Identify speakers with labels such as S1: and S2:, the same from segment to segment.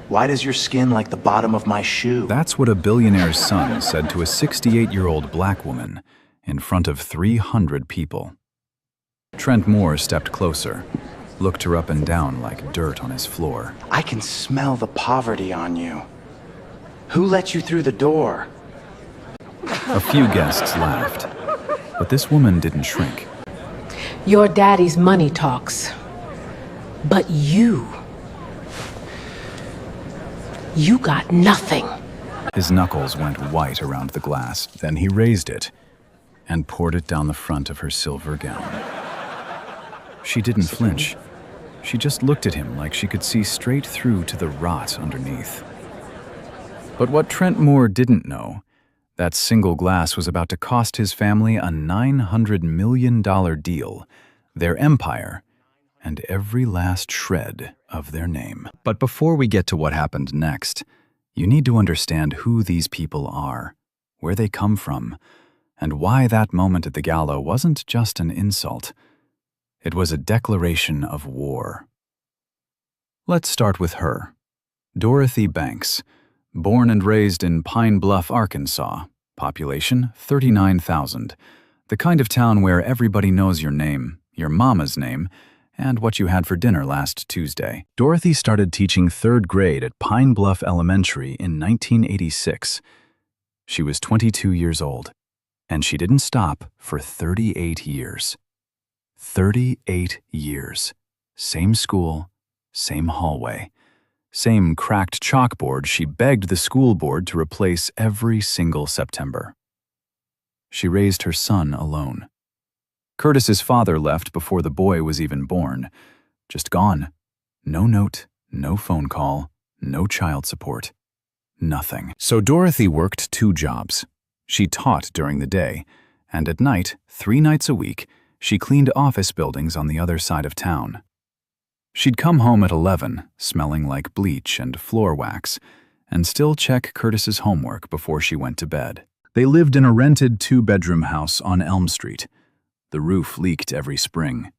S1: Why does your skin like the bottom of my shoe?
S2: That's what a billionaire's son said to a 68-year-old black woman in front of 300 people. Trent Moore stepped closer, looked her up and down like dirt on his floor.
S1: I can smell the poverty on you. Who let you through the door?
S2: A few guests laughed, but this woman didn't shrink.
S3: Your daddy's money talks. But you got nothing.
S2: His knuckles went white around the glass. Then he raised it and poured it down the front of her silver gown. She didn't flinch. She just looked at him like she could see straight through to the rot underneath. But what Trent Moore didn't know, that single glass was about to cost his family a $900 million deal, their empire, and every last shred of their name. But before we get to what happened next, you need to understand who these people are, where they come from, and why that moment at the Gala wasn't just an insult. It was a declaration of war. Let's start with her, Dorothy Banks, born and raised in Pine Bluff, Arkansas, population 39,000, the kind of town where everybody knows your name, your mama's name, and what you had for dinner last Tuesday. Dorothy started teaching 3rd grade at Pine Bluff Elementary in 1986. She was 22 years old, and she didn't stop for 38 years. 38 years. Same school, same hallway, same cracked chalkboard she begged the school board to replace every single September. She raised her son alone. Curtis's father left before the boy was even born. Just gone. No note, no phone call, no child support. Nothing. So Dorothy worked 2 jobs. She taught during the day, and at night, 3 nights a week, she cleaned office buildings on the other side of town. She'd come home at 11, smelling like bleach and floor wax, and still check Curtis's homework before she went to bed. They lived in a rented 2-bedroom house on Elm Street. The roof leaked every spring.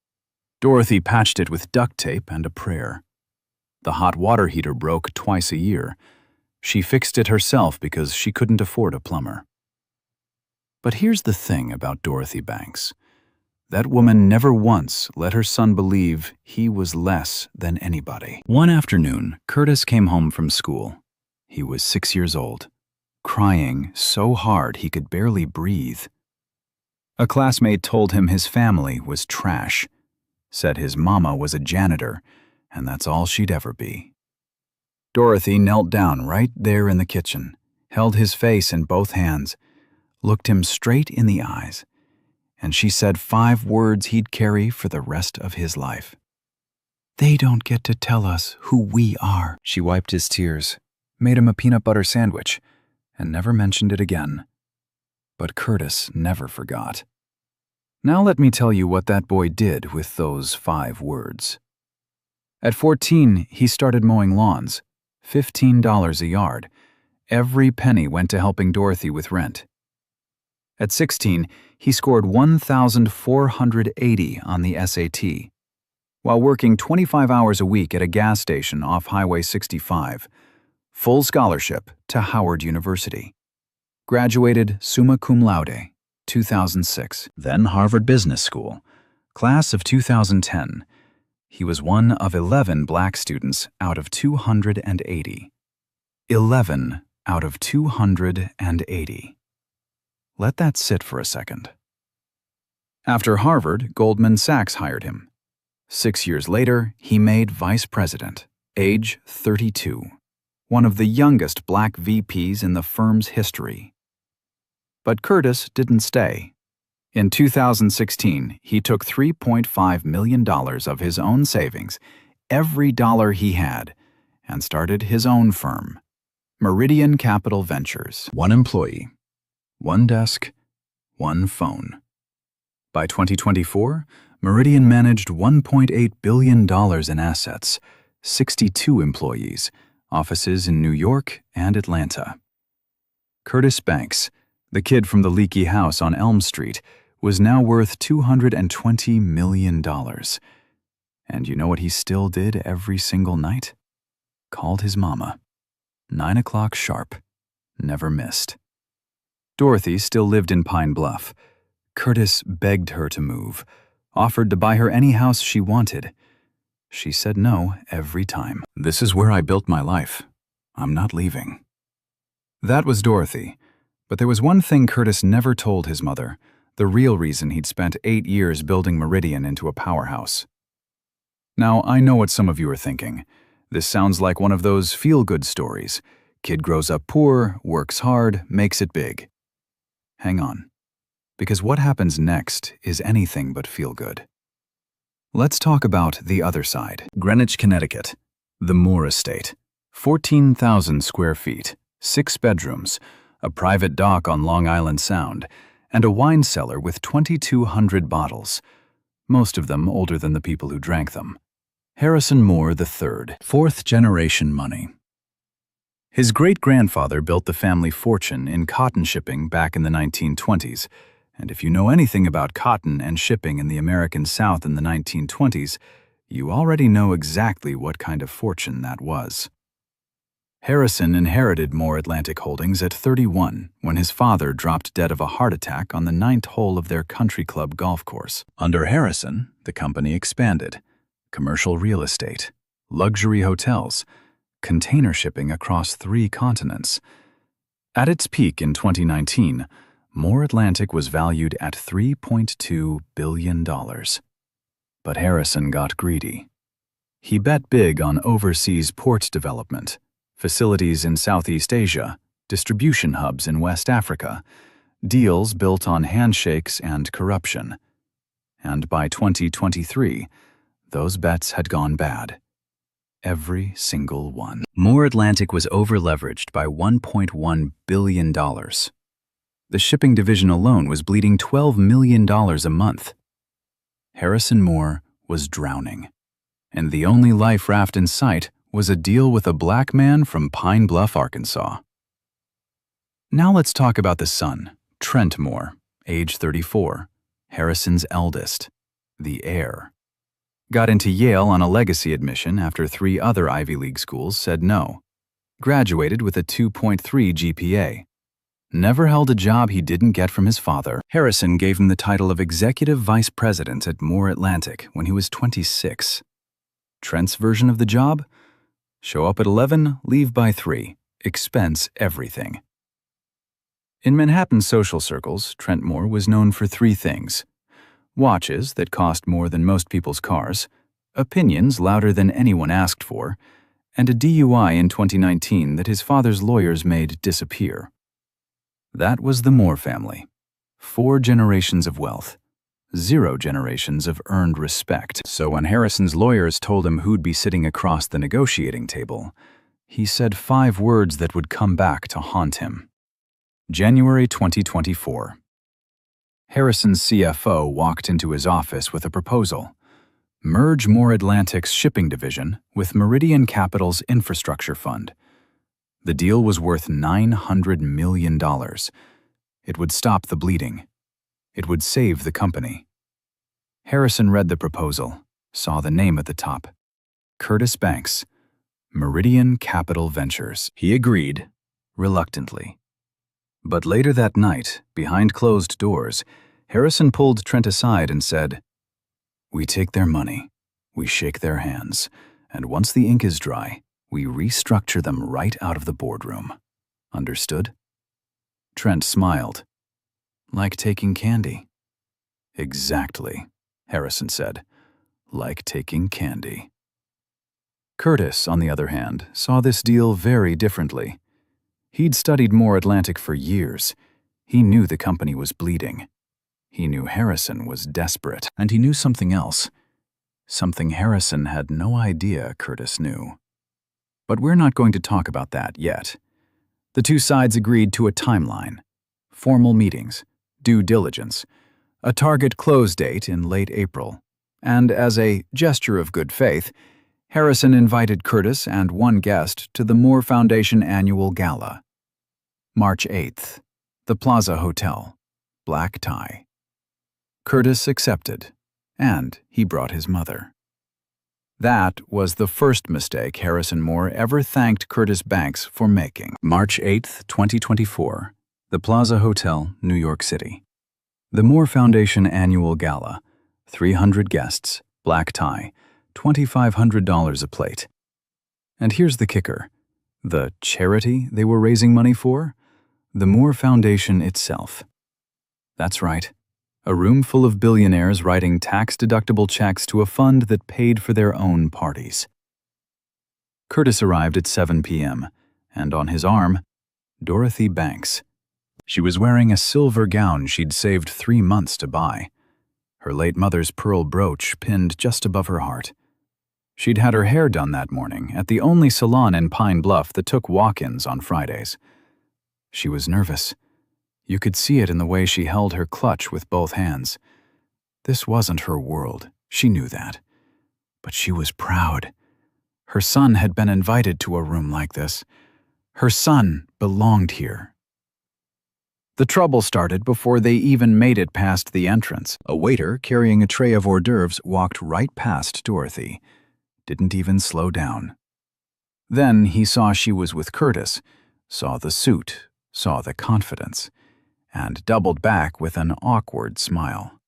S2: Dorothy patched it with duct tape and a prayer. The hot water heater broke twice a year. She fixed it herself because she couldn't afford a plumber. But here's the thing about Dorothy Banks. That woman never once let her son believe he was less than anybody. One afternoon, Curtis came home from school. He was 6 years old, crying so hard he could barely breathe. A classmate told him his family was trash, said his mama was a janitor, and that's all she'd ever be. Dorothy knelt down right there in the kitchen, held his face in both hands, looked him straight in the eyes, and she said 5 words he'd carry for the rest of his life. "They don't get to tell us who we are." She wiped his tears, made him a peanut butter sandwich, and never mentioned it again. But Curtis never forgot. Now let me tell you what that boy did with those 5 words. At 14, he started mowing lawns, $15 a yard. Every penny went to helping Dorothy with rent. At 16, he scored 1,480 on the SAT, while working 25 hours a week at a gas station off Highway 65, full scholarship to Howard University. Graduated summa cum laude, 2006. Then Harvard Business School, class of 2010. He was one of 11 black students out of 280. 11 out of 280. Let that sit for a second. After Harvard, Goldman Sachs hired him. 6 years later, he made vice president, age 32, one of the youngest black VPs in the firm's history. But Curtis didn't stay. In 2016, he took $3.5 million of his own savings, every dollar he had, and started his own firm, Meridian Capital Ventures. 1 employee, 1 desk, 1 phone. By 2024, Meridian managed $1.8 billion in assets, 62 employees, offices in New York and Atlanta. Curtis Banks, the kid from the leaky house on Elm Street, was now worth $220 million. And you know what he still did every single night? called his mama. 9 o'clock sharp. Never missed. Dorothy still lived in Pine Bluff. Curtis begged her to move, offered to buy her any house she wanted. She said no every time. "This is where I built my life. I'm not leaving." That was Dorothy, but there was one thing Curtis never told his mother, the real reason he'd spent 8 years building Meridian into a powerhouse. Now, I know what some of you are thinking. This sounds like one of those feel-good stories. Kid grows up poor, works hard, makes it big. Hang on, because what happens next is anything but feel-good. Let's talk about the other side. Greenwich, Connecticut. The Moore Estate. 14,000 square feet, 6 bedrooms, a private dock on Long Island Sound, and a wine cellar with 2,200 bottles, most of them older than the people who drank them. Harrison Moore III, 4th-generation money. His great-grandfather built the family fortune in cotton shipping back in the 1920s, and if you know anything about cotton and shipping in the American South in the 1920s, you already know exactly what kind of fortune that was. Harrison inherited Moore Atlantic Holdings at 31 when his father dropped dead of a heart attack on the 9th hole of their country club golf course. Under Harrison, the company expanded. Commercial real estate, luxury hotels, container shipping across 3 continents. At its peak in 2019, Moore Atlantic was valued at $3.2 billion. But Harrison got greedy. He bet big on overseas port development, facilities in Southeast Asia, distribution hubs in West Africa, deals built on handshakes and corruption. And by 2023, those bets had gone bad. Every single one. Moore Atlantic was over-leveraged by $1.1 billion. The shipping division alone was bleeding $12 million a month. Harrison Moore was drowning, and the only life raft in sight was a deal with a black man from Pine Bluff, Arkansas. Now let's talk about the son, Trent Moore, age 34, Harrison's eldest, the heir. Got into Yale on a legacy admission after 3 other Ivy League schools said no. Graduated with a 2.3 GPA. Never held a job he didn't get from his father. Harrison gave him the title of Executive Vice President at Moore Atlantic when he was 26. Trent's version of the job? Show up at 11, leave by 3. Expense everything. In Manhattan social circles, Trent Moore was known for 3 things: watches that cost more than most people's cars, opinions louder than anyone asked for, and a DUI in 2019 that his father's lawyers made disappear. That was the Moore family. 4 generations of wealth. 0 generations of earned respect. So when Harrison's lawyers told him who'd be sitting across the negotiating table, he said 5 words that would come back to haunt him. January 2024. Harrison's CFO walked into his office with a proposal. Merge Moore Atlantic's shipping division with Meridian Capital's infrastructure fund. The deal was worth $900 million. It would stop the bleeding. It would save the company. Harrison read the proposal, saw the name at the top. Curtis Banks, Meridian Capital Ventures. He agreed, reluctantly. But later that night, behind closed doors, Harrison pulled Trent aside and said, "We take their money, we shake their hands, and once the ink is dry, we restructure them right out of the boardroom. Understood?" Trent smiled. "Like taking candy." "Exactly," Harrison said. "Like taking candy." Curtis, on the other hand, saw this deal very differently. He'd studied Moore Atlantic for years. He knew the company was bleeding. He knew Harrison was desperate. And he knew something else. Something Harrison had no idea Curtis knew. But we're not going to talk about that yet. The 2 sides agreed to a timeline. Formal meetings, due diligence, a target close date in late April. And as a gesture of good faith, Harrison invited Curtis and 1 guest to the Moore Foundation annual gala. March 8th, the Plaza Hotel, black tie. Curtis accepted, and he brought his mother. That was the first mistake Harrison Moore ever thanked Curtis Banks for making. March 8, 2024, the Plaza Hotel, New York City. The Moore Foundation Annual Gala. 300 guests, black tie, $2,500 a plate. And here's the kicker. The charity they were raising money for? The Moore Foundation itself. That's right. A room full of billionaires writing tax-deductible checks to a fund that paid for their own parties. Curtis arrived at 7 p.m., and on his arm, Dorothy Banks. She was wearing a silver gown she'd saved 3 months to buy. Her late mother's pearl brooch pinned just above her heart. She'd had her hair done that morning at the only salon in Pine Bluff that took walk-ins on Fridays. She was nervous. You could see it in the way she held her clutch with both hands. This wasn't her world, she knew that. But she was proud. Her son had been invited to a room like this. Her son belonged here. The trouble started before they even made it past the entrance. A waiter carrying a tray of hors d'oeuvres walked right past Dorothy. Didn't even slow down. Then he saw she was with Curtis, saw the suit, saw the confidence, and doubled back with an awkward smile.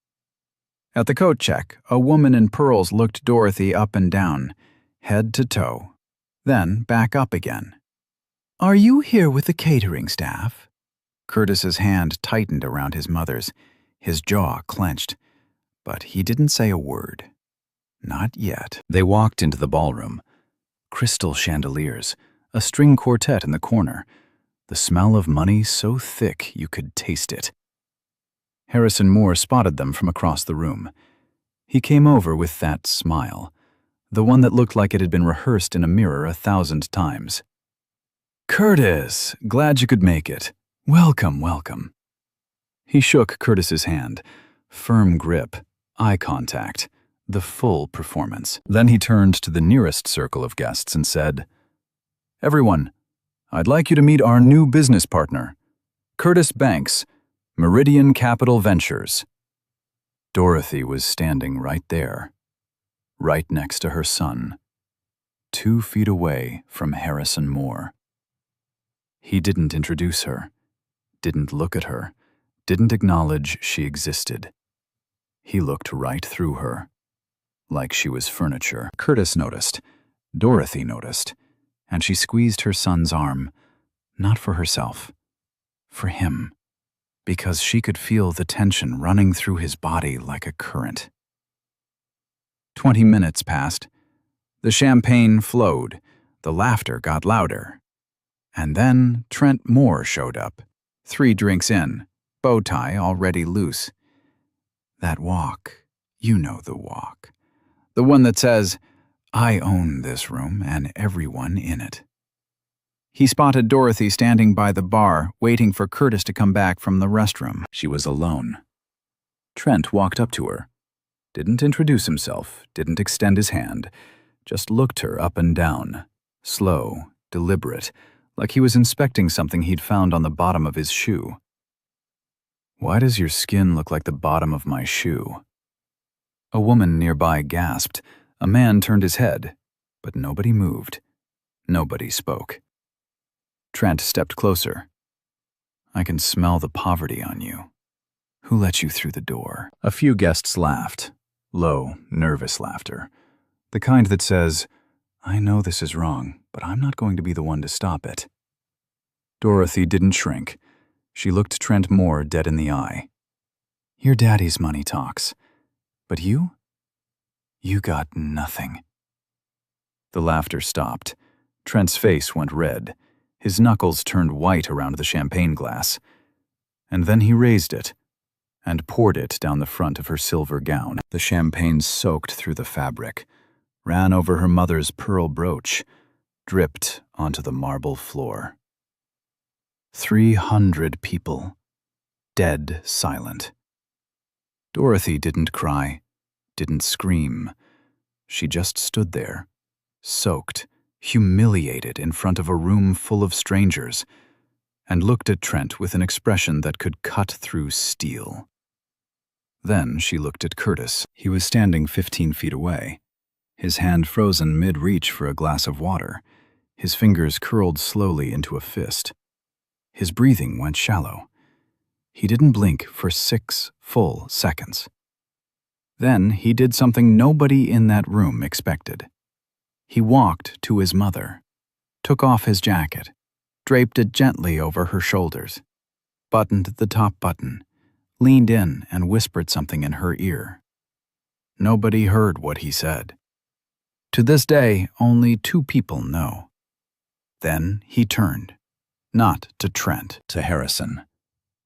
S2: At the coat check, a woman in pearls looked Dorothy up and down, head to toe, then back up again. "Are you here with the catering staff?" Curtis's hand tightened around his mother's, his jaw clenched, but he didn't say a word. Not yet. They walked into the ballroom. Crystal chandeliers, a string quartet in the corner, the smell of money so thick you could taste it. Harrison Moore spotted them from across the room. He came over with that smile, the one that looked like it had been rehearsed in a mirror 1,000 times. "Curtis, glad you could make it. Welcome, welcome." He shook Curtis's hand. Firm grip, eye contact, the full performance. Then he turned to the nearest circle of guests and said, "Everyone, I'd like you to meet our new business partner, Curtis Banks, Meridian Capital Ventures." Dorothy was standing right there, right next to her son, 2 feet away from Harrison Moore. He didn't introduce her, didn't look at her, didn't acknowledge she existed. He looked right through her, like she was furniture. Curtis noticed, Dorothy noticed, and she squeezed her son's arm, not for herself, for him, because she could feel the tension running through his body like a current. 20 minutes passed. The champagne flowed, the laughter got louder. And then Trent Moore showed up, 3 drinks in, bow tie already loose. That walk, you know the walk. The one that says, "I own this room and everyone in it." He spotted Dorothy standing by the bar, waiting for Curtis to come back from the restroom. She was alone. Trent walked up to her. Didn't introduce himself, didn't extend his hand, just looked her up and down, slow, deliberate, like he was inspecting something he'd found on the bottom of his shoe. "Why does your skin look like the bottom of my shoe?" A woman nearby gasped. A man turned his head, but nobody moved. Nobody spoke. Trent stepped closer. "I can smell the poverty on you. Who let you through the door?" A few guests laughed. Low, nervous laughter. The kind that says, "I know this is wrong, but I'm not going to be the one to stop it." Dorothy didn't shrink. She looked Trent Moore dead in the eye. "Your daddy's money talks. But you? You got nothing." The laughter stopped. Trent's face went red. His knuckles turned white around the champagne glass. And then he raised it and poured it down the front of her silver gown. The champagne soaked through the fabric, ran over her mother's pearl brooch, dripped onto the marble floor. 300 people, dead silent. Dorothy didn't cry, didn't scream. She just stood there, soaked, humiliated in front of a room full of strangers, and looked at Trent with an expression that could cut through steel. Then she looked at Curtis. He was standing 15 feet away. his hand frozen mid-reach for a glass of water, his fingers curled slowly into a fist. His breathing went shallow. He didn't blink for 6 full seconds. Then he did something nobody in that room expected. He walked to his mother, took off his jacket, draped it gently over her shoulders, buttoned the top button, leaned in and whispered something in her ear. Nobody heard what he said. To this day, only 2 people know. Then he turned, not to Trent, to Harrison.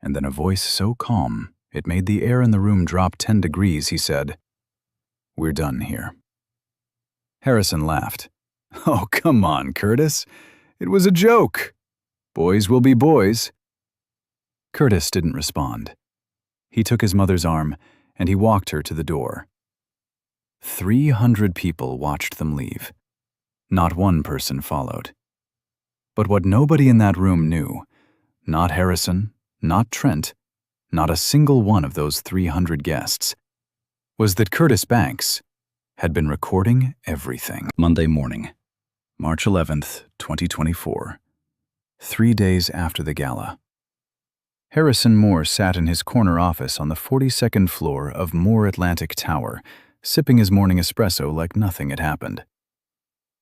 S2: And then a voice so calm, it made the air in the room drop 10 degrees, he said, "We're done here." Harrison laughed. "Oh, come on, Curtis. It was a joke. Boys will be boys." Curtis didn't respond. He took his mother's arm, and he walked her to the door. 300 people watched them leave. Not one person followed. But what nobody in that room knew, not Harrison, not Trent, not a single one of those 300 guests, was that Curtis Banks had been recording everything. Monday morning, March 11th, 2024, 3 days after the gala. Harrison Moore sat in his corner office on the 42nd floor of Moore Atlantic Tower, sipping his morning espresso like nothing had happened.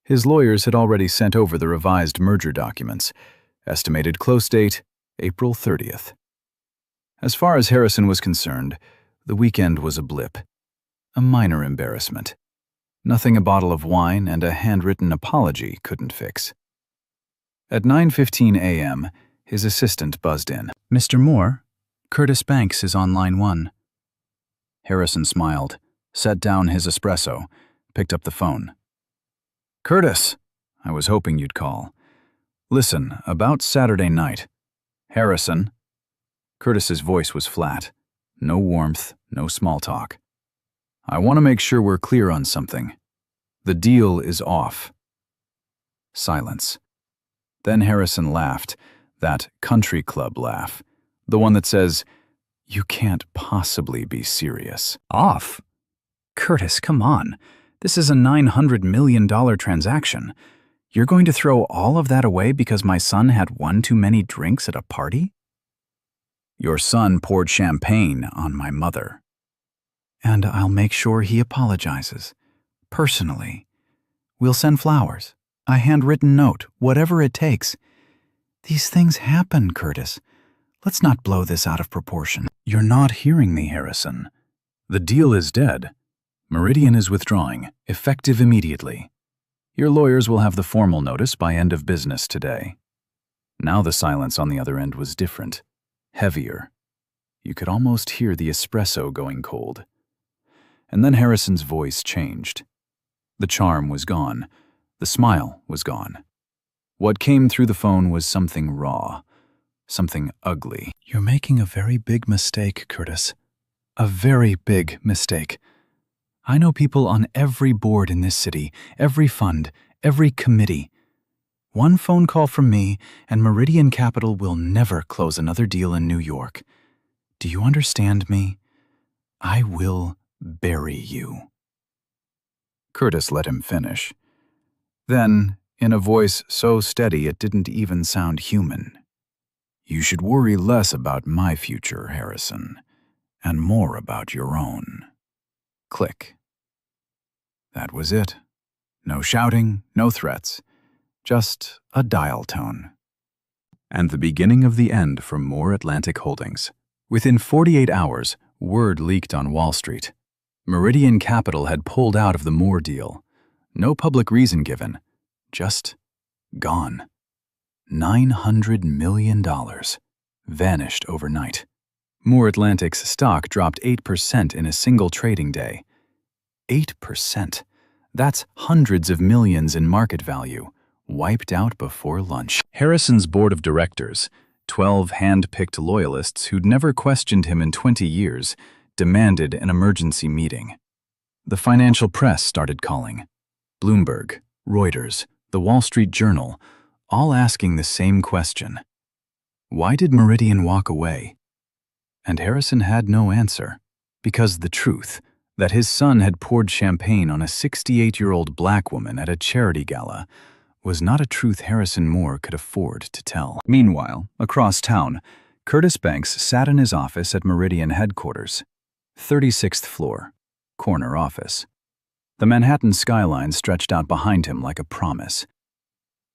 S2: His lawyers had already sent over the revised merger documents. Estimated close date, April 30th. As far as Harrison was concerned, the weekend was a blip. A minor embarrassment. Nothing a bottle of wine and a handwritten apology couldn't fix. At 9:15 a.m., his assistant buzzed in. "Mr. Moore, Curtis Banks is on line 1. Harrison smiled, set down his espresso, picked up the phone. "Curtis, I was hoping you'd call. Listen, about Saturday night. Harrison." Curtis's voice was flat. No warmth, no small talk. "I want to make sure we're clear on something. The deal is off." Silence. Then Harrison laughed, that country club laugh, the one that says, "You can't possibly be serious." "Off? Curtis, come on. This is a $900 million transaction. You're going to throw all of that away because my son had one too many drinks at a party?" "Your son poured champagne on my mother." "And I'll make sure he apologizes. Personally. We'll send flowers, a handwritten note, whatever it takes. These things happen, Curtis. Let's not blow this out of proportion." "You're not hearing me, Harrison. The deal is dead. Meridian is withdrawing, effective immediately. Your lawyers will have the formal notice by end of business today." Now the silence on the other end was different, heavier. You could almost hear the espresso going cold. And then Harrison's voice changed. The charm was gone. The smile was gone. What came through the phone was something raw, something ugly. "You're making a very big mistake, Curtis. A very big mistake. I know people on every board in this city, every fund, every committee. One phone call from me, and Meridian Capital will never close another deal in New York. Do you understand me? I will bury you." Curtis let him finish. Then, in a voice so steady it didn't even sound human, "You should worry less about my future, Harrison, and more about your own." Click. That was it. No shouting, no threats. Just a dial tone. And the beginning of the end for Moore Atlantic Holdings. Within 48 hours, word leaked on Wall Street. Meridian Capital had pulled out of the Moore deal. No public reason given. Just gone. $900 million. Vanished overnight. Moore Atlantic's stock dropped 8% in a single trading day. 8%. That's hundreds of millions in market value, wiped out before lunch. Harrison's board of directors, 12 hand-picked loyalists who'd never questioned him in 20 years, demanded an emergency meeting. The financial press started calling. Bloomberg, Reuters, the Wall Street Journal, all asking the same question. Why did Meridian walk away? And Harrison had no answer, because the truth, That his son had poured champagne on a 68-year-old black woman at a charity gala was not a truth Harrison Moore could afford to tell. Meanwhile, across town, Curtis Banks sat in his office at Meridian headquarters, 36th floor, corner office. The Manhattan skyline stretched out behind him like a promise.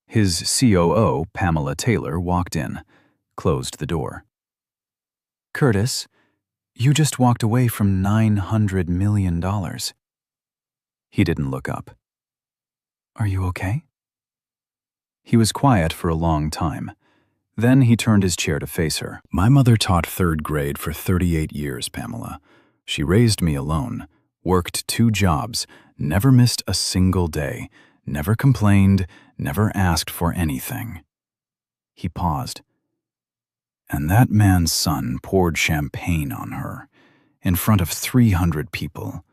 S2: His COO, Pamela Taylor, walked in, closed the door. "Curtis, you just walked away from $900 million. He didn't look up. "Are you okay?" He was quiet for a long time. Then he turned his chair to face her. "My mother taught third grade for 38 years, Pamela. She raised me alone, worked 2 jobs, never missed a single day, never complained, never asked for anything." He paused. "And that man's son poured champagne on her, in front of 300 people,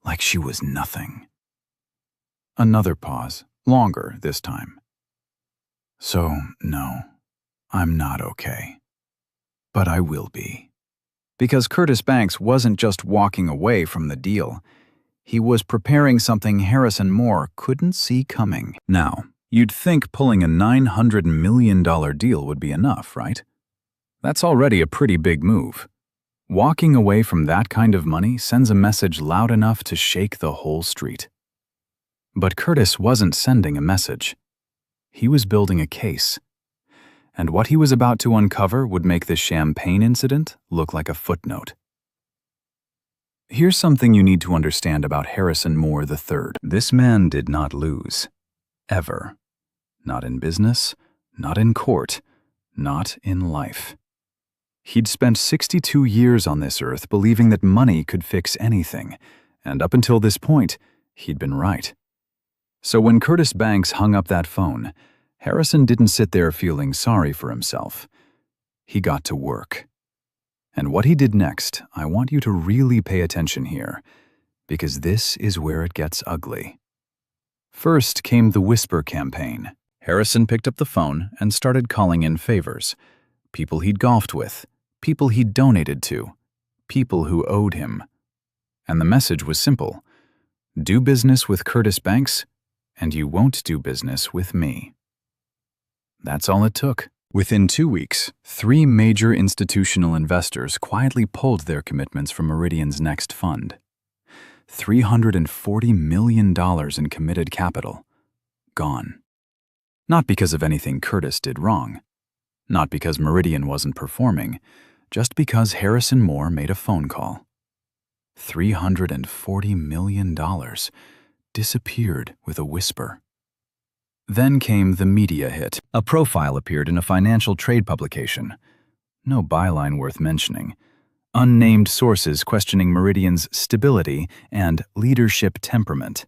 S2: like she was nothing." Another pause, longer this time. "So, no, I'm not okay. But I will be." Because Curtis Banks wasn't just walking away from the deal. He was preparing something Harrison Moore couldn't see coming. Now, you'd think pulling a $900 million deal would be enough, right? That's already a pretty big move. Walking away from that kind of money sends a message loud enough to shake the whole street. But Curtis wasn't sending a message. He was building a case. And what he was about to uncover would make the champagne incident look like a footnote. Here's something you need to understand about Harrison Moore III. This man did not lose. Ever. Not in business, not in court, not in life. He'd spent 62 years on this earth believing that money could fix anything, and up until this point, he'd been right. So when Curtis Banks hung up that phone, Harrison didn't sit there feeling sorry for himself. He got to work. And what he did next, I want you to really pay attention here, because this is where it gets ugly. First came the whisper campaign. Harrison picked up the phone and started calling in favors. People he'd golfed with, people he'd donated to, people who owed him. And the message was simple. Do business with Curtis Banks, and you won't do business with me. That's all it took. Within 2 weeks, 3 major institutional investors quietly pulled their commitments from Meridian's next fund. $340 million in committed capital. Gone. Not because of anything Curtis did wrong. Not because Meridian wasn't performing. Just because Harrison Moore made a phone call. $340 million disappeared with a whisper. Then came the media hit. A profile appeared in a financial trade publication. No byline worth mentioning. Unnamed sources questioning Meridian's stability and leadership temperament.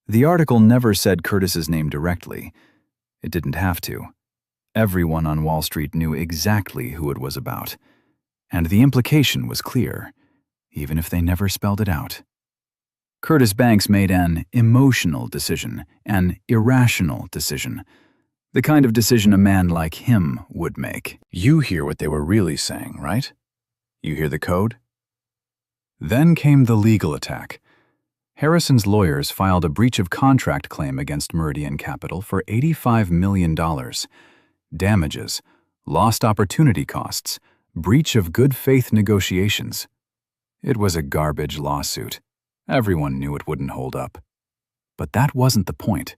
S2: The article never said Curtis's name directly. It didn't have to. Everyone on Wall Street knew exactly who it was about. And the implication was clear, even if they never spelled it out. Curtis Banks made an emotional decision, an irrational decision. The kind of decision a man like him would make. You hear what they were really saying, right? You hear the code? Then came the legal attack. Harrison's lawyers filed a breach of contract claim against Meridian Capital for $85 million. Damages, lost opportunity costs, breach of good faith negotiations. It was a garbage lawsuit. Everyone knew it wouldn't hold up. But that wasn't the point.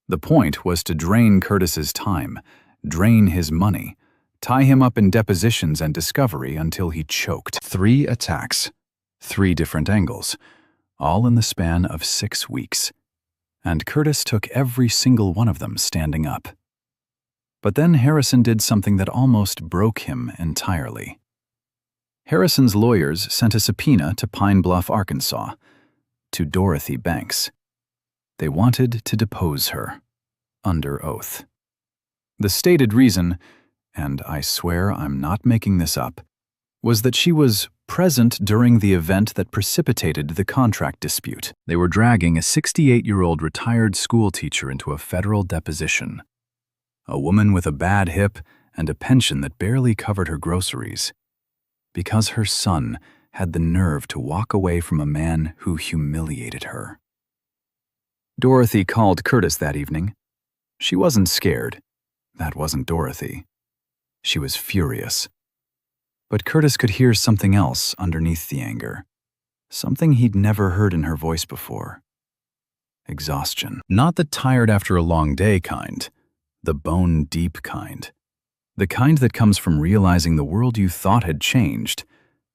S2: The point was to drain Curtis's time, drain his money, tie him up in depositions and discovery until he choked. 3 attacks, 3 different angles, all in the span of 6 weeks. And Curtis took every single one of them standing up. But then Harrison did something that almost broke him entirely. Harrison's lawyers sent a subpoena to Pine Bluff, Arkansas, to Dorothy Banks. They wanted to depose her, under oath. The stated reason, and I swear I'm not making this up, was that she was present during the event that precipitated the contract dispute. They were dragging a 68-year-old retired school teacher into a federal deposition. A woman with a bad hip and a pension that barely covered her groceries. Because her son had the nerve to walk away from a man who humiliated her. Dorothy called Curtis that evening. She wasn't scared. That wasn't Dorothy. She was furious. But Curtis could hear something else underneath the anger. Something he'd never heard in her voice before. Exhaustion. Not the tired after a long day kind. The bone-deep kind. The kind that comes from realizing the world you thought had changed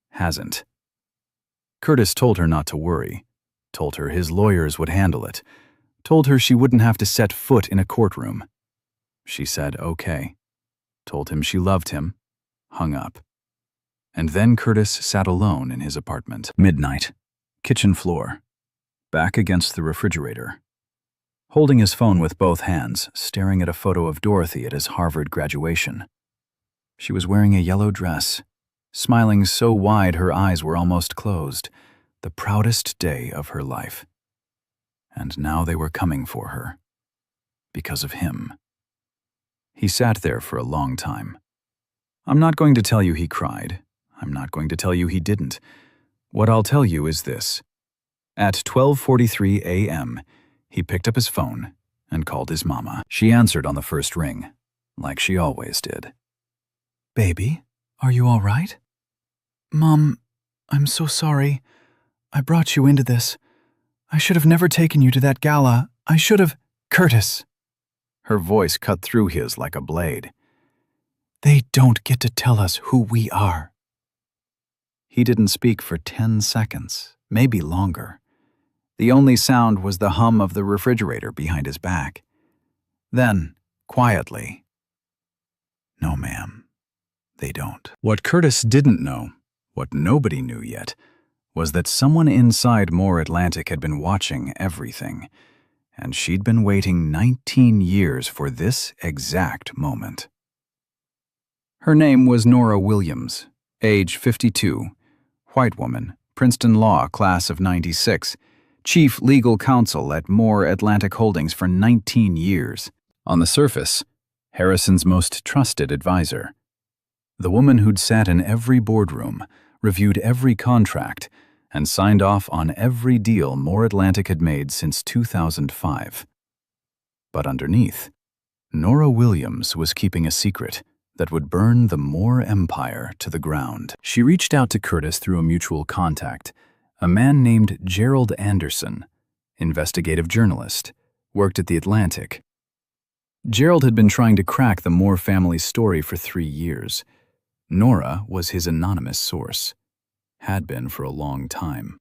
S2: hasn't. Curtis told her not to worry. Told her his lawyers would handle it. Told her she wouldn't have to set foot in a courtroom. She said okay. Told him she loved him. Hung up. And then Curtis sat alone in his apartment. Midnight. Kitchen floor. Back against the refrigerator. Holding his phone with both hands, staring at a photo of Dorothy at his Harvard graduation. She was wearing a yellow dress, smiling so wide her eyes were almost closed, the proudest day of her life. And now they were coming for her. Because of him. He sat there for a long time. I'm not going to tell you he cried. I'm not going to tell you he didn't. What I'll tell you is this. At 12:43 a.m., he picked up his phone and called his mama. She answered on the first ring, like she always did. "Baby, are you all right?" "Mom, I'm so sorry. I brought you into this. I should have never taken you to that gala. I should have—" "Curtis!" Her voice cut through his like a blade. "They don't get to tell us who we are." He didn't speak for 10 seconds, maybe longer. The only sound was the hum of the refrigerator behind his back. Then, quietly, "No, ma'am, they don't." What Curtis didn't know, what nobody knew yet, was that someone inside More Atlantic had been watching everything, and she'd been waiting 19 years for this exact moment. Her name was Nora Williams, age 52, white woman, Princeton Law, class of '96, chief legal counsel at More Atlantic Holdings for 19 years. On the surface, Harrison's most trusted advisor. The woman who'd sat in every boardroom, reviewed every contract, and signed off on every deal More Atlantic had made since 2005. But underneath, Nora Williams was keeping a secret that would burn the More empire to the ground. She reached out to Curtis through a mutual contact, a man named Gerald Anderson, investigative journalist, worked at The Atlantic. Gerald had been trying to crack the More family's story for 3 years. Nora was his anonymous source. Had been for a long time.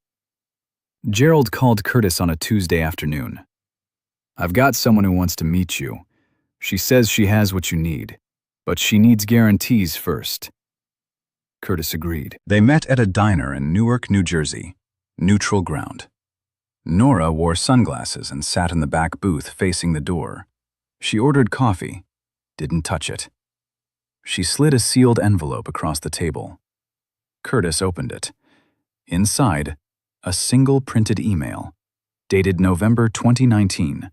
S2: Gerald called Curtis on a Tuesday afternoon. "I've got someone who wants to meet you. She says she has what you need, but she needs guarantees first." Curtis agreed. They met at a diner in Newark, New Jersey. Neutral ground. Nora wore sunglasses and sat in the back booth facing the door. She ordered coffee. Didn't touch it. She slid a sealed envelope across the table. Curtis opened it. Inside, a single printed email, dated November 2019,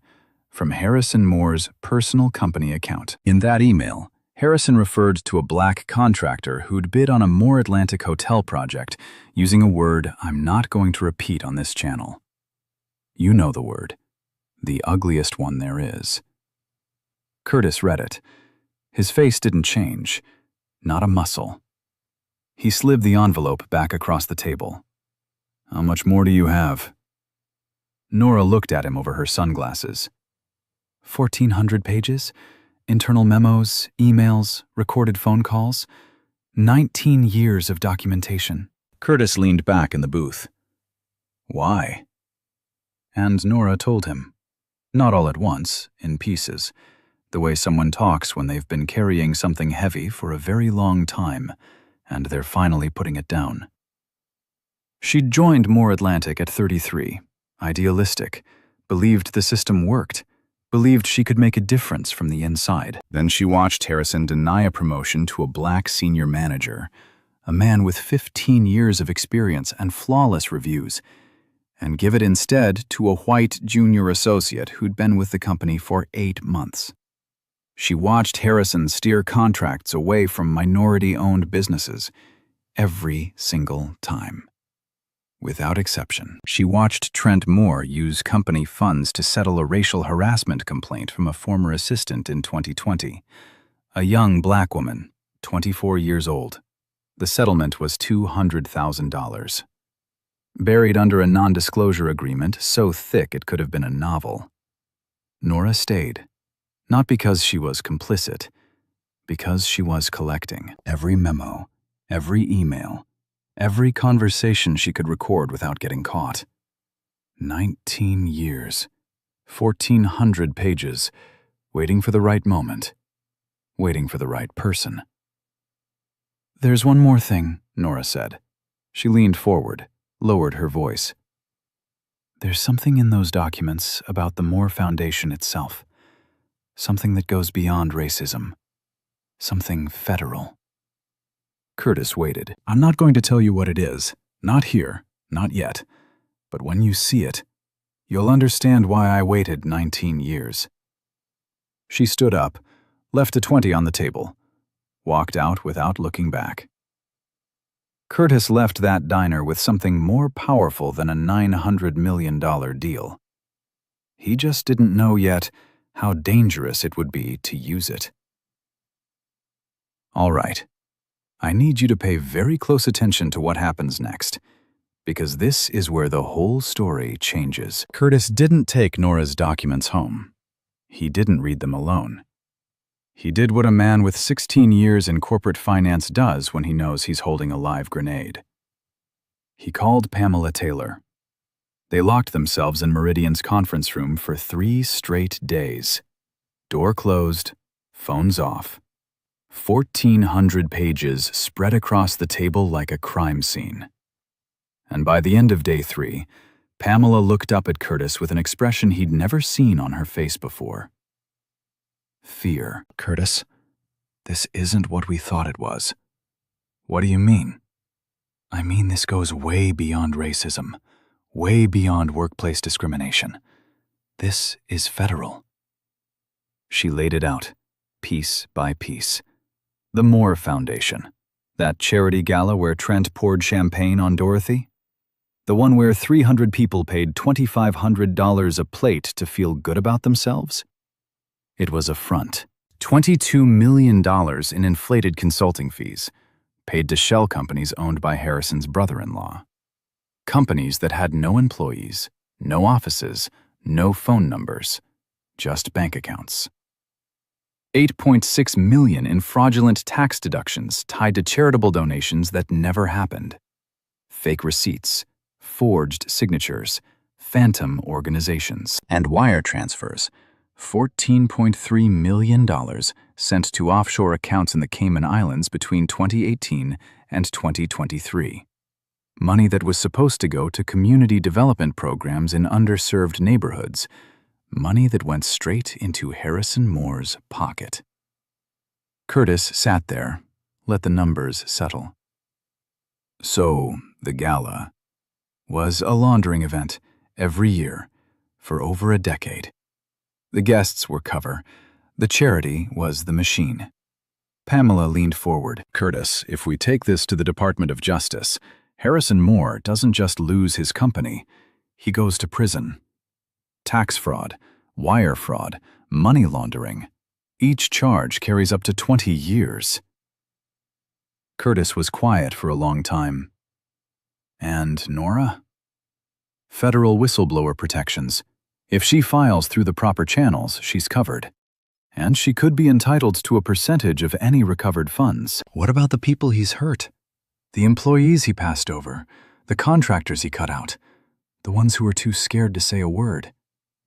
S2: from Harrison Moore's personal company account. In that email, Harrison referred to a black contractor who'd bid on a More Atlantic hotel project using a word I'm not going to repeat on this channel. You know the word. The ugliest one there is. Curtis read it. His face didn't change. Not a muscle. He slid the envelope back across the table. "How much more do you have?" Nora looked at him over her sunglasses. 1,400 pages? Internal memos, emails, recorded phone calls. 19 years of documentation. Curtis leaned back in the booth. Why? And Nora told him. Not all at once, in pieces. The way someone talks when they've been carrying something heavy for a very long time, and they're finally putting it down. She'd joined More Atlantic at 33, idealistic, believed the system worked, believed she could make a difference from the inside. Then she watched Harrison deny a promotion to a black senior manager, a man with 15 years of experience and flawless reviews, and give it instead to a white junior associate who'd been with the company for 8 months. She watched Harrison steer contracts away from minority-owned businesses every single time. without exception. She watched Trent Moore use company funds to settle a racial harassment complaint from a former assistant in 2020. A young black woman, 24 years old. The settlement was $200,000. Buried under a non-disclosure agreement so thick it could have been a novel. Nora stayed, not because she was complicit, because she was collecting every memo, every email, every conversation she could record without getting caught. 19 years, 1,400 pages, waiting for the right moment, waiting for the right person. "There's one more thing," Nora said. She leaned forward, lowered her voice. "There's something in those documents about the Moore Foundation itself. Something that goes beyond racism. Something federal." Curtis waited. "I'm not going to tell you what it is. Not here. Not yet. But when you see it, you'll understand why I waited 19 years. She stood up, left a 20 on the table, walked out without looking back. Curtis left that diner with something more powerful than a $900 million deal. He just didn't know yet how dangerous it would be to use it. "All right. I need you to pay very close attention to what happens next, because this is where the whole story changes." Curtis didn't take Nora's documents home. He didn't read them alone. He did what a man with 16 years in corporate finance does when he knows he's holding a live grenade. He called Pamela Taylor. They locked themselves in Meridian's conference room for 3 straight days. Door closed, phones off. 1,400 pages spread across the table like a crime scene. And by the end of day 3, Pamela looked up at Curtis with an expression he'd never seen on her face before. Fear. "Curtis, this isn't what we thought it was." "What do you mean?" "I mean this goes way beyond racism, way beyond workplace discrimination. This is federal." She laid it out, piece by piece. The Moore Foundation. That charity gala where Trent poured champagne on Dorothy? The one where 300 people paid $2,500 a plate to feel good about themselves? It was a front. $22 million in inflated consulting fees, paid to shell companies owned by Harrison's brother-in-law. Companies that had no employees, no offices, no phone numbers, just bank accounts. $8.6 million in fraudulent tax deductions tied to charitable donations that never happened. Fake receipts, forged signatures, phantom organizations, and wire transfers. $14.3 million sent to offshore accounts in the Cayman Islands between 2018 and 2023. Money that was supposed to go to community development programs in underserved neighborhoods. Money that went straight into Harrison Moore's pocket. Curtis sat there, let the numbers settle. So, the gala was a laundering event every year for over a decade. The guests were cover. The charity was the machine. Pamela leaned forward. "Curtis, if we take this to the Department of Justice, Harrison Moore doesn't just lose his company, he goes to prison. Tax fraud, wire fraud, money laundering. Each charge carries up to 20 years. Curtis was quiet for a long time. "And Nora?" "Federal whistleblower protections. If she files through the proper channels, she's covered. And she could be entitled to a percentage of any recovered funds." "What about the people he's hurt? The employees he passed over, the contractors he cut out, the ones who were too scared to say a word?"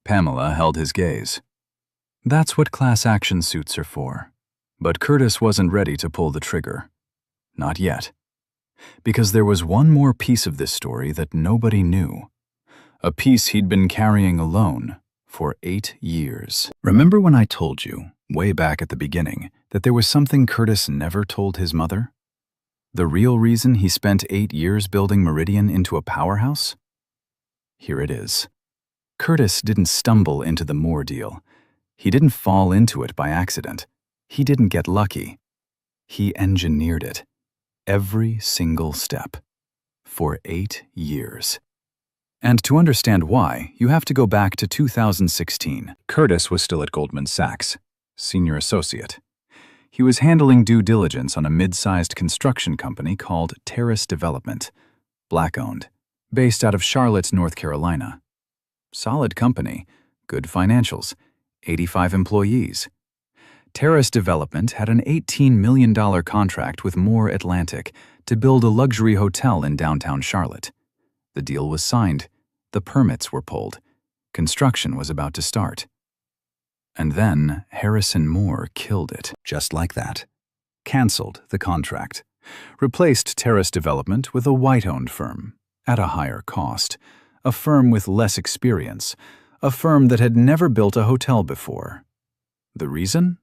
S2: Pamela held his gaze. "That's what class action suits are for." But Curtis wasn't ready to pull the trigger. Not yet. Because there was one more piece of this story that nobody knew. A piece he'd been carrying alone for 8 years. Remember when I told you, way back at the beginning, that there was something Curtis never told his mother? The real reason he spent 8 years building Meridian into a powerhouse? Here it is. Curtis didn't stumble into the Moore deal. He didn't fall into it by accident. He didn't get lucky. He engineered it. Every single step. for 8 years. And to understand why, you have to go back to 2016. Curtis was still at Goldman Sachs, senior associate. He was handling due diligence on a mid-sized construction company called Terrace Development, black-owned, based out of Charlotte, North Carolina. Solid company, good financials, 85 employees. Terrace Development had an $18 million contract with Moore Atlantic to build a luxury hotel in downtown Charlotte. The deal was signed. The permits were pulled. Construction was about to start. And then Harrison Moore killed it, just like that. Canceled the contract. Replaced Terrace Development with a white-owned firm, at a higher cost. A firm with less experience. A firm that had never built a hotel before. The reason?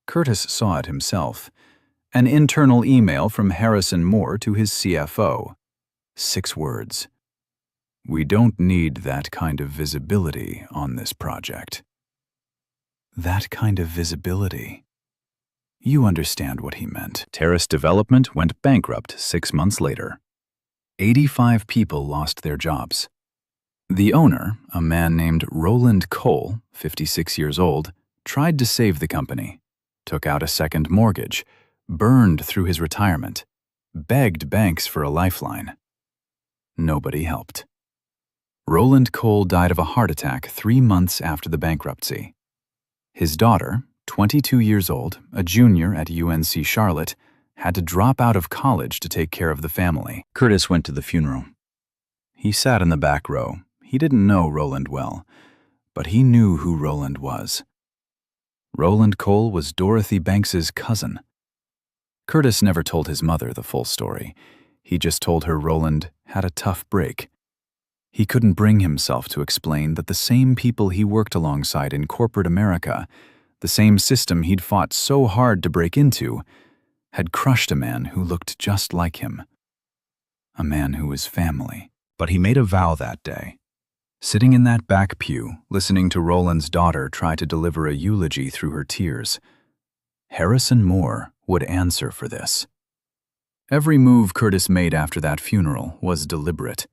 S2: Curtis saw it himself. An internal email from Harrison Moore to his CFO. 6 words. "We don't need that kind of visibility on this project." That kind of visibility. You understand what he meant. Terrace Development went bankrupt 6 months later. 85 people lost their jobs. The owner, a man named Roland Cole, 56 years old, tried to save the company, took out a second mortgage, burned through his retirement, begged banks for a lifeline. Nobody helped. Roland Cole died of a heart attack 3 months after the bankruptcy. His daughter, 22 years old, a junior at UNC Charlotte, had to drop out of college to take care of the family. Curtis went to the funeral. He sat in the back row. He didn't know Roland well, but he knew who Roland was. Roland Cole was Dorothy Banks's cousin. Curtis never told his mother the full story. He just told her Roland had a tough break. He couldn't bring himself to explain that the same people he worked alongside in corporate America, the same system he'd fought so hard to break into, had crushed a man who looked just like him. A man who was family. But he made a vow that day. Sitting in that back pew, listening to Roland's daughter try to deliver a eulogy through her tears, Harrison Moore would answer for this. Every move Curtis made after that funeral was deliberate.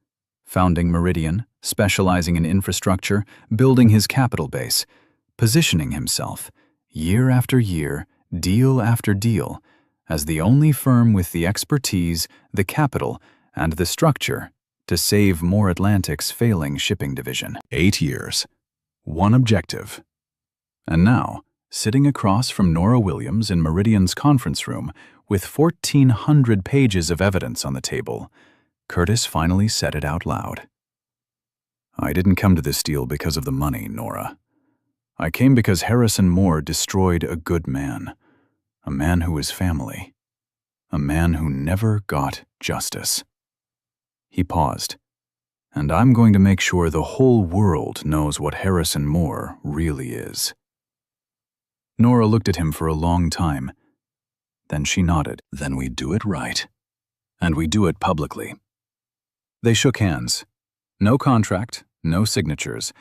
S2: Founding Meridian, specializing in infrastructure, building his capital base, positioning himself, year after year, deal after deal, as the only firm with the expertise, the capital, and the structure to save Moore Atlantic's failing shipping division. 8 years. One objective. And now, sitting across from Nora Williams in Meridian's conference room with 1,400 pages of evidence on the table, Curtis finally said it out loud. "I didn't come to this deal because of the money, Nora. I came because Harrison Moore destroyed a good man, a man who was family, a man who never got justice." He paused. "And I'm going to make sure the whole world knows what Harrison Moore really is." Nora looked at him for a long time. Then she nodded. "Then we do it right. And we do it publicly." They shook hands. No contract, no signatures,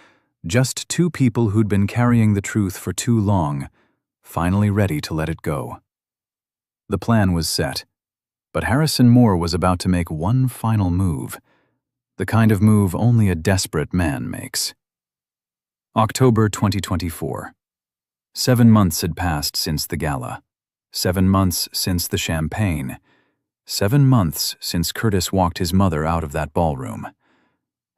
S2: just 2 people who'd been carrying the truth for too long, finally ready to let it go. The plan was set, but Harrison Moore was about to make one final move, the kind of move only a desperate man makes. October 2024. 7 months had passed since the gala. 7 months since the champagne. 7 months since Curtis walked his mother out of that ballroom.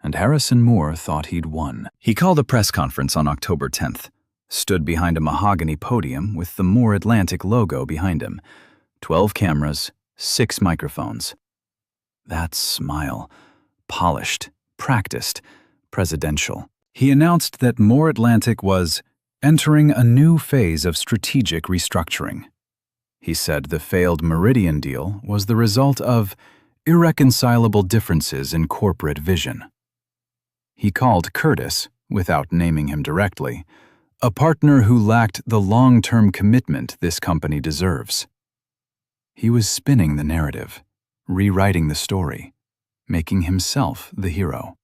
S2: And Harrison Moore thought he'd won. He called a press conference on October 10th, stood behind a mahogany podium with the Moore Atlantic logo behind him. 12 cameras, 6 microphones. That smile, polished, practiced, presidential. He announced that Moore Atlantic was entering a new phase of strategic restructuring. He said the failed Meridian deal was the result of irreconcilable differences in corporate vision. He called Curtis, without naming him directly, a partner who lacked the long-term commitment this company deserves. He was spinning the narrative, rewriting the story, making himself the hero.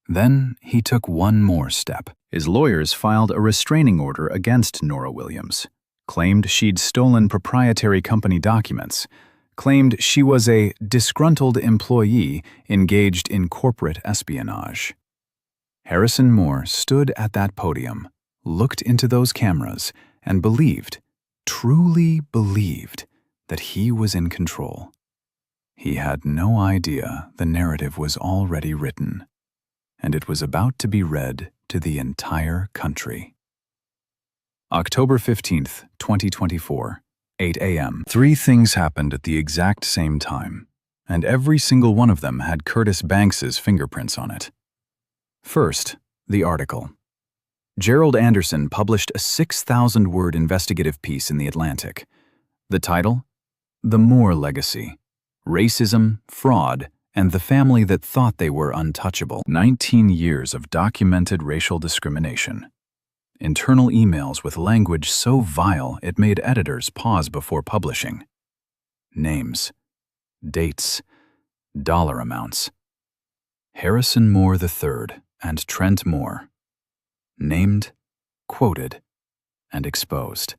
S2: Then he took one more step. His lawyers filed a restraining order against Nora Williams, claimed she'd stolen proprietary company documents, claimed she was a disgruntled employee engaged in corporate espionage. Harrison Moore stood at that podium, looked into those cameras, and believed, truly believed, that he was in control. He had no idea the narrative was already written, and it was about to be read to the entire country. October 15th, 2024, 8 a.m. 3 things happened at the exact same time, and every single one of them had Curtis Banks's fingerprints on it. First, the article. Gerald Anderson published a 6,000-word investigative piece in The Atlantic. The title? The Moore Legacy. Racism, Fraud, and the Family That Thought They Were Untouchable. 19 years of documented racial discrimination. Internal emails with language so vile it made editors pause before publishing. Names. Dates. Dollar amounts. Harrison Moore III and Trent Moore. Named, quoted, and exposed.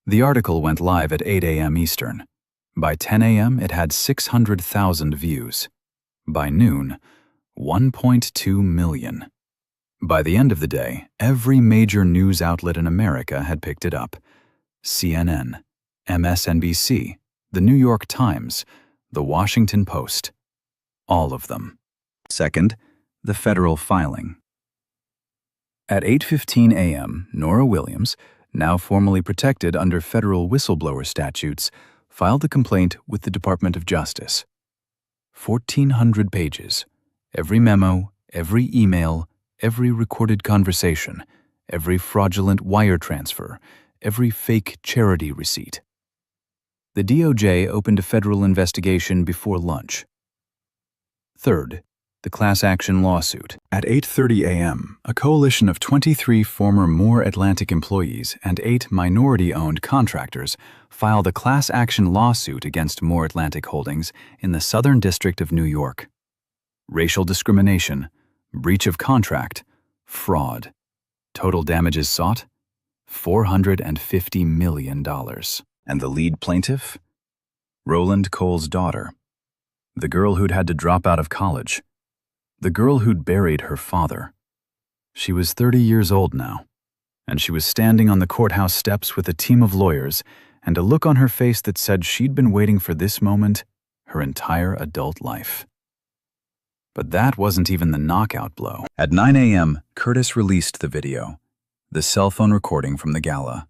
S2: The article went live at 8 a.m. Eastern. By 10 a.m. it had 600,000 views. By noon, 1.2 million. By the end of the day, every major news outlet in America had picked it up. CNN, MSNBC, The New York Times, The Washington Post. All of them. Second, the federal filing. At 8:15 a.m., Nora Williams, now formally protected under federal whistleblower statutes, filed a complaint with the Department of Justice. 1,400 pages. Every memo, every email, every recorded conversation, every fraudulent wire transfer, every fake charity receipt. The DOJ opened a federal investigation before lunch. Third, the class action lawsuit. At 8:30 a.m., a coalition of 23 former Moore Atlantic employees and 8 minority-owned contractors filed a class action lawsuit against Moore Atlantic Holdings in the Southern District of New York. Racial discrimination, breach of contract, fraud. Total damages sought? $450 million. And the lead plaintiff? Roland Cole's daughter. The girl who'd had to drop out of college. The girl who'd buried her father. She was 30 years old now, and she was standing on the courthouse steps with a team of lawyers and a look on her face that said she'd been waiting for this moment her entire adult life. But that wasn't even the knockout blow. At 9 a.m., Curtis released the video, the cell phone recording from the gala.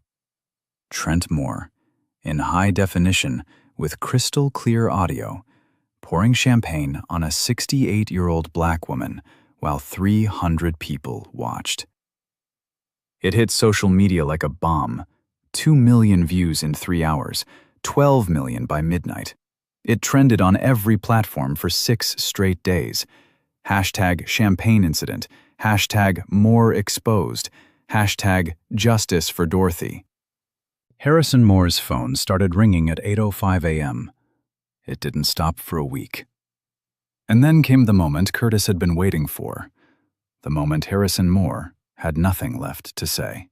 S2: Trent Moore, in high definition with crystal clear audio, pouring champagne on a 68-year-old black woman while 300 people watched. It hit social media like a bomb. 2 million views in 3 hours, 12 million by midnight. It trended on every platform for 6 straight days. Hashtag champagne incident, hashtag Moore exposed, hashtag justice for Dorothy. Harrison Moore's phone started ringing at 8:05 a.m. It didn't stop for a week. And then came the moment Curtis had been waiting for, the moment Harrison Moore had nothing left to say.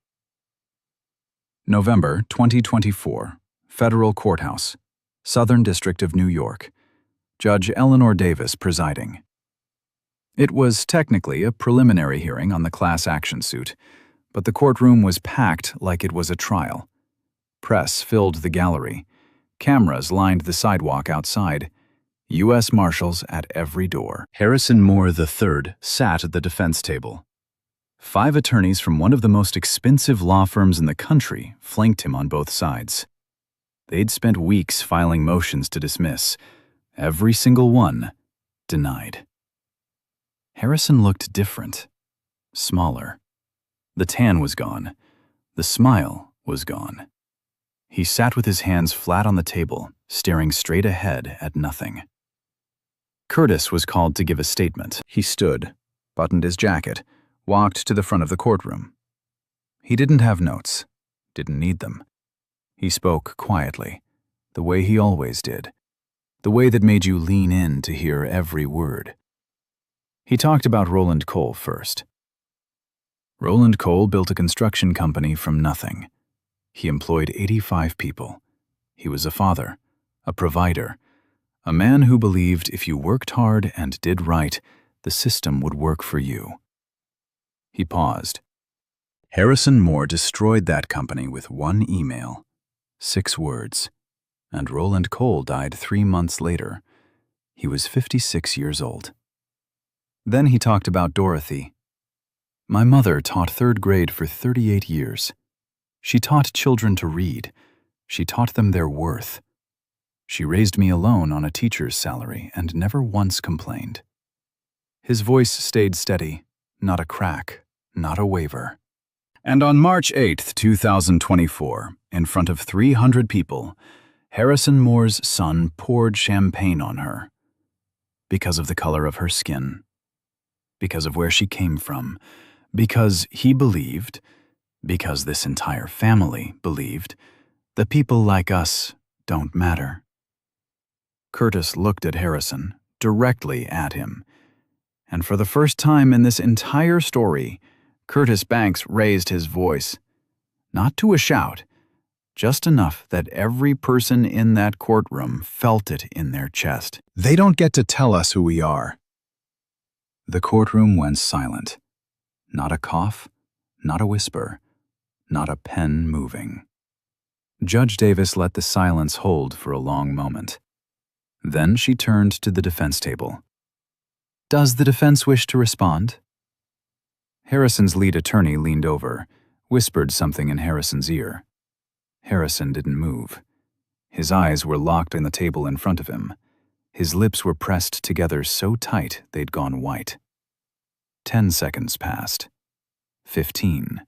S2: November 2024, Federal Courthouse, Southern District of New York. Judge Eleanor Davis presiding. It was technically a preliminary hearing on the class action suit, but the courtroom was packed like it was a trial. Press filled the gallery. Cameras lined the sidewalk outside. U.S. Marshals at every door. Harrison Moore III sat at the defense table. 5 attorneys from one of the most expensive law firms in the country flanked him on both sides. They'd spent weeks filing motions to dismiss. Every single one denied. Harrison looked different, smaller. The tan was gone. The smile was gone. He sat with his hands flat on the table, staring straight ahead at nothing. Curtis was called to give a statement. He stood, buttoned his jacket, walked to the front of the courtroom. He didn't have notes, didn't need them. He spoke quietly, the way he always did, the way that made you lean in to hear every word. He talked about Roland Cole first. Roland Cole built a construction company from nothing. He employed 85 people. He was a father, a provider, A man who believed if you worked hard and did right, the system would work for you. He paused. Harrison Moore destroyed that company with one email, 6 words, and Roland Cole died 3 months later. He was 56 years old. Then he talked about Dorothy. My mother taught 3rd grade for 38 years. She taught children to read. She taught them their worth. She raised me alone on a teacher's salary and never once complained. His voice stayed steady, not a crack, not a waver. And on March 8, 2024, in front of 300 people, Harrison Moore's son poured champagne on her. Because of the color of her skin. Because of where she came from. Because he believed, because this entire family believed, that people like us don't matter. Curtis looked at Harrison, directly at him. And for the first time in this entire story, Curtis Banks raised his voice. Not to a shout, just enough that every person in that courtroom felt it in their chest. They don't get to tell us who we are. The courtroom went silent. Not a cough, not a whisper, not a pen moving. Judge Davis let the silence hold for a long moment. Then she turned to the defense table. Does the defense wish to respond? Harrison's lead attorney leaned over, whispered something in Harrison's ear. Harrison didn't move. His eyes were locked in the table in front of him. His lips were pressed together so tight they'd gone white. 10 seconds passed. 15.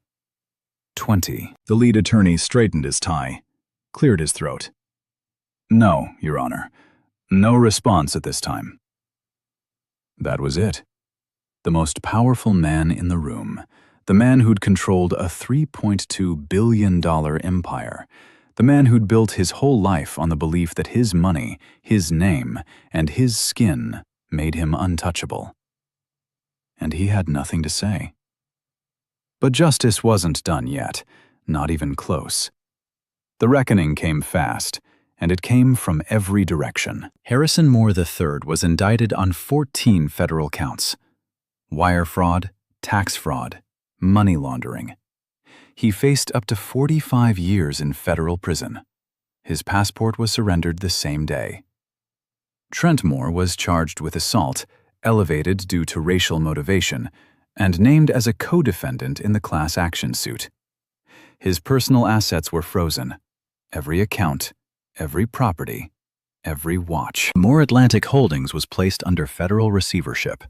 S2: 20. The lead attorney straightened his tie, cleared his throat. No, Your Honor. No response at this time. That was it. The most powerful man in the room, the man who'd controlled a $3.2 billion empire, the man who'd built his whole life on the belief that his money, his name, and his skin made him untouchable. And he had nothing to say. But justice wasn't done yet, not even close. The reckoning came fast, and it came from every direction. Harrison Moore III was indicted on 14 federal counts. Wire fraud, tax fraud, money laundering. He faced up to 45 years in federal prison. His passport was surrendered the same day. Trent Moore was charged with assault, elevated due to racial motivation, and named as a co-defendant in the class action suit. His personal assets were frozen. Every account, every property, every watch. Moore Atlantic Holdings was placed under federal receivership.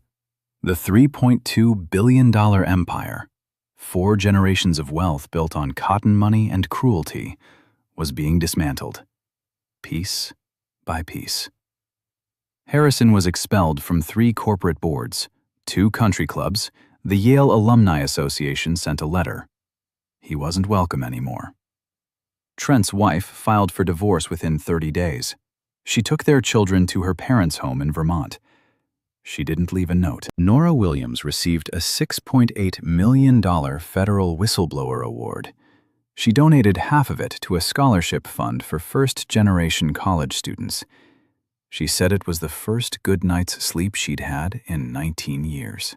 S2: The $3.2 billion empire, 4 generations of wealth built on cotton money and cruelty, was being dismantled, piece by piece. Harrison was expelled from 3 corporate boards, 2 country clubs. The Yale Alumni Association sent a letter. He wasn't welcome anymore. Trent's wife filed for divorce within 30 days. She took their children to her parents' home in Vermont. She didn't leave a note. Nora Williams received a $6.8 million federal whistleblower award. She donated half of it to a scholarship fund for first-generation college students. She said it was the first good night's sleep she'd had in 19 years.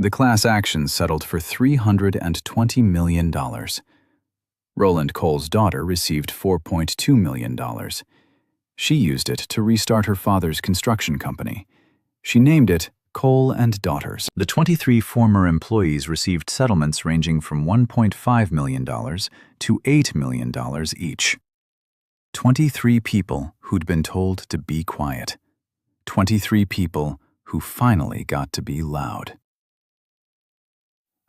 S2: The class action settled for $320 million. Roland Cole's daughter received $4.2 million. She used it to restart her father's construction company. She named it Cole and Daughters. The 23 former employees received settlements ranging from $1.5 million to $8 million each. 23 people who'd been told to be quiet. 23 people who finally got to be loud.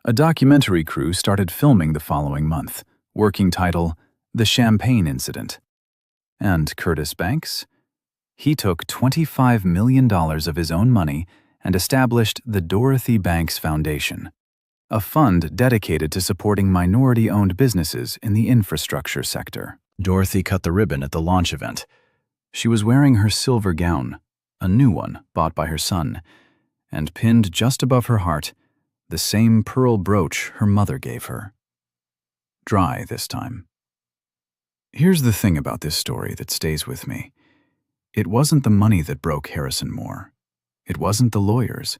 S2: A documentary crew started filming the following month, working title, The Champagne Incident. And Curtis Banks? He took $25 million of his own money and established the Dorothy Banks Foundation, a fund dedicated to supporting minority-owned businesses in the infrastructure sector. Dorothy cut the ribbon at the launch event. She was wearing her silver gown, a new one bought by her son, and pinned just above her heart, the same pearl brooch her mother gave her. Dry this time. Here's the thing about this story that stays with me. It wasn't the money that broke Harrison Moore. It wasn't the lawyers.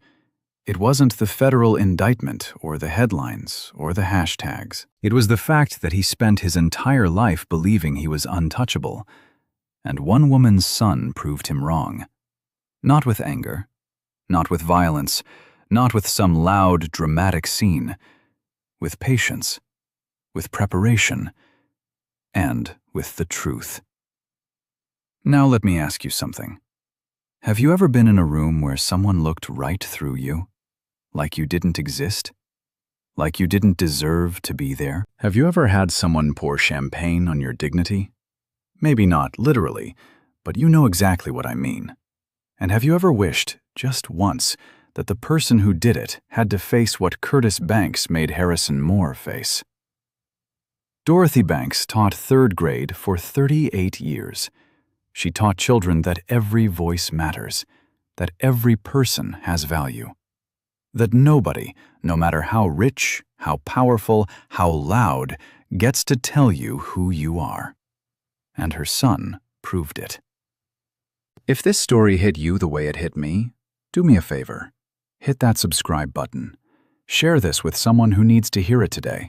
S2: It wasn't the federal indictment or the headlines or the hashtags. It was the fact that he spent his entire life believing he was untouchable, and one woman's son proved him wrong. Not with anger, not with violence, not with some loud, dramatic scene. With patience, with preparation, and with the truth. Now let me ask you something. Have you ever been in a room where someone looked right through you? Like you didn't exist? Like you didn't deserve to be there? Have you ever had someone pour champagne on your dignity? Maybe not literally, but you know exactly what I mean. And have you ever wished, just once, that the person who did it had to face what Curtis Banks made Harrison Moore face? Dorothy Banks taught third grade for 38 years. She taught children that every voice matters, that every person has value, that nobody, no matter how rich, how powerful, how loud, gets to tell you who you are. And her son proved it. If this story hit you the way it hit me, do me a favor. Hit that subscribe button. Share this with someone who needs to hear it today.